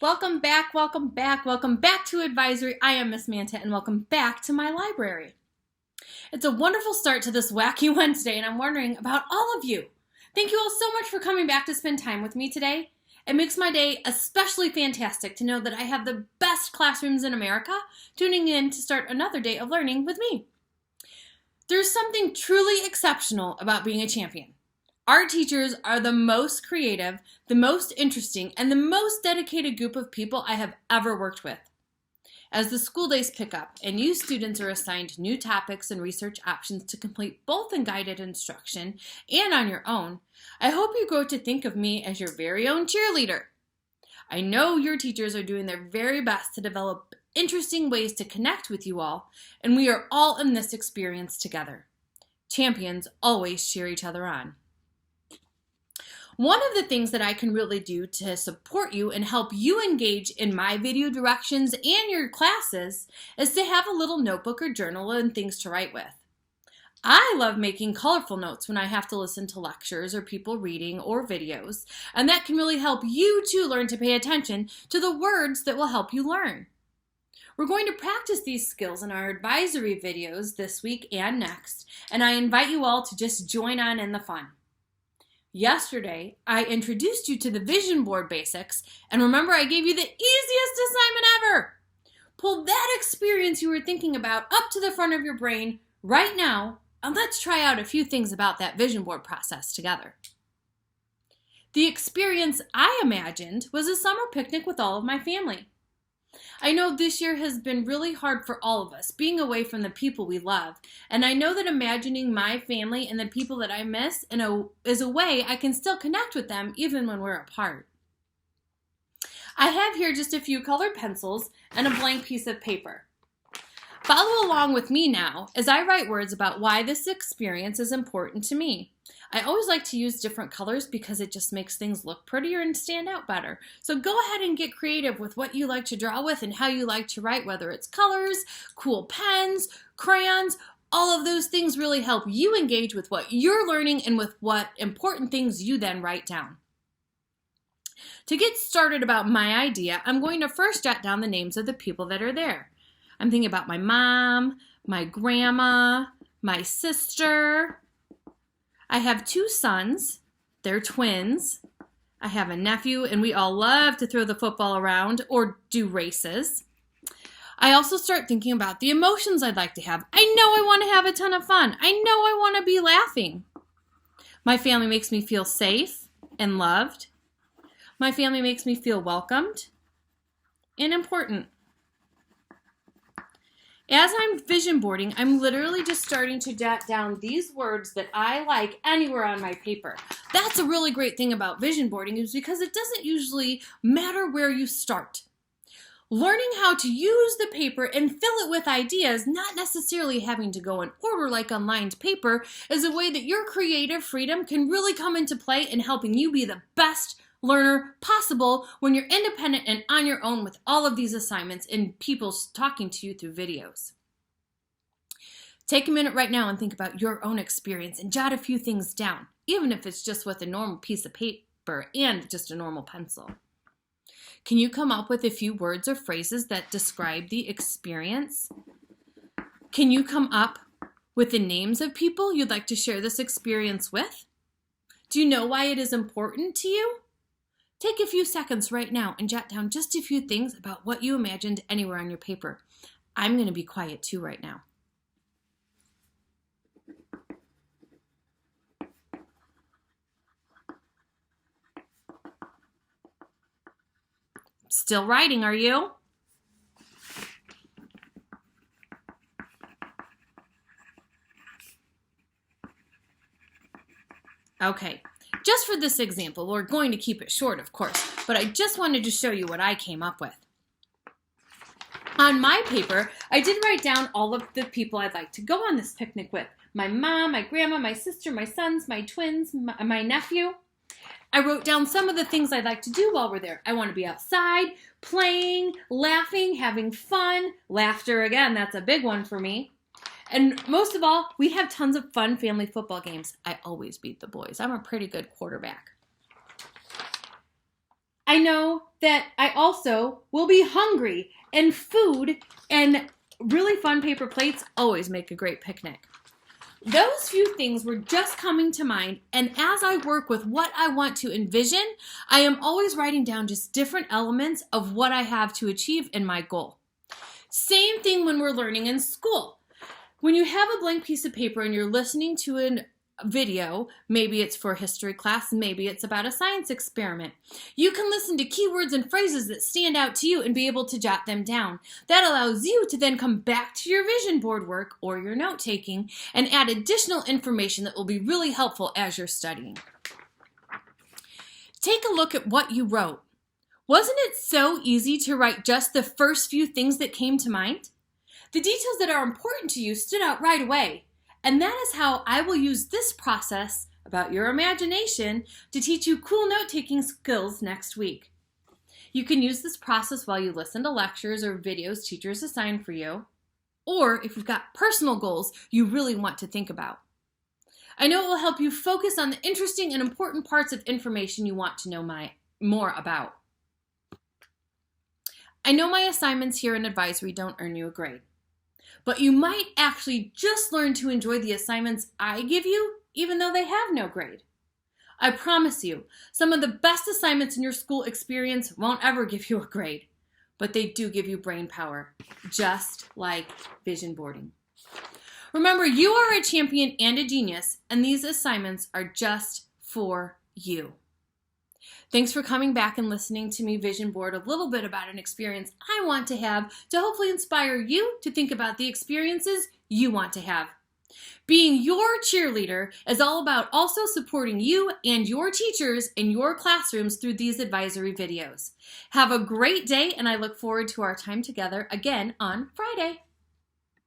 Welcome back, welcome back, welcome back to Advisory. I am Miss Manta and welcome back to my library. It's a wonderful start to this wacky Wednesday and I'm wondering about all of you. Thank you all so much for coming back to spend time with me today. It makes my day especially fantastic to know that I have the best classrooms in America tuning in to start another day of learning with me. There's something truly exceptional about being a champion. Our teachers are the most creative, the most interesting, and the most dedicated group of people I have ever worked with. As the school days pick up and you students are assigned new topics and research options to complete both in guided instruction and on your own, I hope you grow to think of me as your very own cheerleader. I know your teachers are doing their very best to develop interesting ways to connect with you all, and we are all in this experience together. Champions always cheer each other on. One of the things that I can really do to support you and help you engage in my video directions and your classes is to have a little notebook or journal and things to write with. I love making colorful notes when I have to listen to lectures or people reading or videos, and that can really help you too learn to pay attention to the words that will help you learn. We're going to practice these skills in our advisory videos this week and next, and I invite you all to just join on in the fun. Yesterday, I introduced you to the vision board basics, and remember I gave you the easiest assignment ever. Pull that experience you were thinking about up to the front of your brain right now, and let's try out a few things about that vision board process together. The experience I imagined was a summer picnic with all of my family. I know this year has been really hard for all of us, being away from the people we love, and I know that imagining my family and the people that I miss is a way I can still connect with them even when we're apart. I have here just a few colored pencils and a blank piece of paper. Follow along with me now as I write words about why this experience is important to me. I always like to use different colors because it just makes things look prettier and stand out better. So go ahead and get creative with what you like to draw with and how you like to write, whether it's colors, cool pens, crayons. All of those things really help you engage with what you're learning and with what important things you then write down. To get started about my idea, I'm going to first jot down the names of the people that are there. I'm thinking about my mom, my grandma, my sister. I have two sons, they're twins. I have a nephew, and we all love to throw the football around or do races. I also start thinking about the emotions I'd like to have. I know I want to have a ton of fun. I know I want to be laughing. My family makes me feel safe and loved. My family makes me feel welcomed and important. As I'm vision boarding, I'm literally just starting to jot down these words that I like anywhere on my paper. That's a really great thing about vision boarding is because it doesn't usually matter where you start. Learning how to use the paper and fill it with ideas, not necessarily having to go in order like on lined paper, is a way that your creative freedom can really come into play in helping you be the best learner possible when you're independent and on your own with all of these assignments and people talking to you through videos. Take a minute right now and think about your own experience and jot a few things down, even if it's just with a normal piece of paper and just a normal pencil. Can you come up with a few words or phrases that describe the experience? Can you come up with the names of people you'd like to share this experience with? Do you know why it is important to you? Take a few seconds right now and jot down just a few things about what you imagined anywhere on your paper. I'm going to be quiet too right now. Still writing, are you? Okay. Just for this example, we're going to keep it short, of course, but I just wanted to show you what I came up with. On my paper, I did write down all of the people I'd like to go on this picnic with. My mom, my grandma, my sister, my sons, my twins, my nephew. I wrote down some of the things I'd like to do while we're there. I want to be outside, playing, laughing, having fun. Laughter, again, that's a big one for me. And most of all, we have tons of fun family football games. I always beat the boys. I'm a pretty good quarterback. I know that I also will be hungry, and food and really fun paper plates always make a great picnic. Those few things were just coming to mind, and as I work with what I want to envision, I am always writing down just different elements of what I have to achieve in my goal. Same thing when we're learning in school. When you have a blank piece of paper and you're listening to a video, maybe it's for history class, maybe it's about a science experiment, you can listen to keywords and phrases that stand out to you and be able to jot them down. That allows you to then come back to your vision board work or your note taking and add additional information that will be really helpful as you're studying. Take a look at what you wrote. Wasn't it so easy to write just the first few things that came to mind? The details that are important to you stood out right away. And that is how I will use this process about your imagination to teach you cool note-taking skills next week. You can use this process while you listen to lectures or videos teachers assign for you, or if you've got personal goals you really want to think about. I know it will help you focus on the interesting and important parts of information you want to know more about. I know my assignments here in advisory don't earn you a grade, but you might actually just learn to enjoy the assignments I give you, even though they have no grade. I promise you, some of the best assignments in your school experience won't ever give you a grade, but they do give you brain power, just like vision boarding. Remember, you are a champion and a genius, and these assignments are just for you. Thanks for coming back and listening to me vision board a little bit about an experience I want to have to hopefully inspire you to think about the experiences you want to have. Being your cheerleader is all about also supporting you and your teachers in your classrooms through these advisory videos. Have a great day, and I look forward to our time together again on Friday.